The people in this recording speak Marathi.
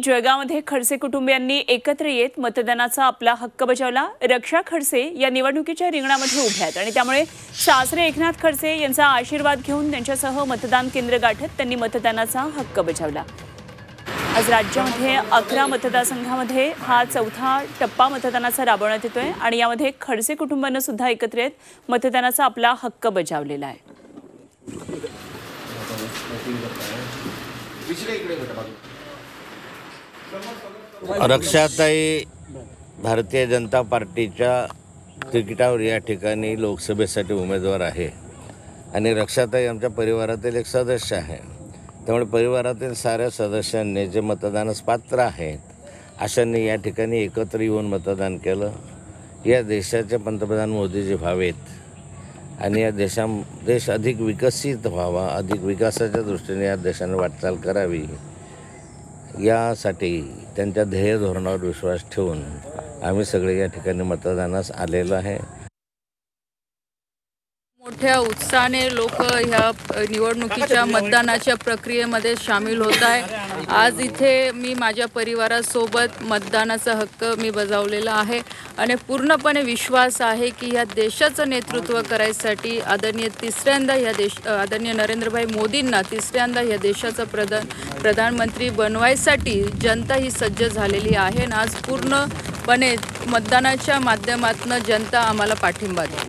जळगावमध्ये खडसे कुटुंबियांनी एकत्र येत मतदानाचा आपला हक्क बजावला। रक्षा खडसे या निवडणुकीच्या रिंगणामध्ये उभ्या आहेत आणि त्यामुळे सासरे एकनाथ खडसे यांचा आशीर्वाद घेऊन त्यांच्यासह मतदान केंद्र गाठत त्यांनी मतदानाचा हक्क बजावला। आज राज्यामध्ये 11 मतदारसंघामध्ये हा चौथा टप्पा मतदानाचा राबवण्यात येतोय आणि यामध्ये खडसे कुटुंबाने सुद्धा एकत्र येत मतदानाचा आपला हक्क बजावलेला आहे। रक्षाताई भारतीय जनता पार्टीच्या तिकिटावर या ठिकाणी लोकसभेसाठी उमेदवार आहे आणि रक्षाताई आमच्या परिवारातील एक सदस्य आहे। त्यामुळे परिवारातील साऱ्या सदस्यांनी जे मतदानास पात्र आहेत अशांनी या ठिकाणी एकत्र येऊन मतदान केलं। या देशाचे पंतप्रधान मोदीजी व्हावेत आणि या देश अधिक विकसित व्हावा, अधिक विकासाच्या दृष्टीने या देशाने वाटचाल करावी यासाठी त्यांच्या ध्येय धोरणावर विश्वास ठेवून आम्ही सगळे या ठिकाणी मतदानास आलेलो आहे। मोठ्या उत्साहाने लोक ह्या निवडणुकीच्या मतदानाच्या प्रक्रियेमध्ये सामील होत आहे। आज इथे मी माझ्या परिवारासोबत मतदानाचा हक्क मी बजावलेला आहे आणि पूर्णपणे विश्वास आहे की ह्या देशाचं नेतृत्व करायसाठी आदरणीय नरेंद्रभाई मोदींना तिसऱ्यांदा ह्या देशाचा प्रधानमंत्री बनवायसाठी जनता ही सज्ज झालेली आहे आणि आज पूर्णपणे मतदानाच्या माध्यमातून जनता आम्हाला पाठिंबा देते।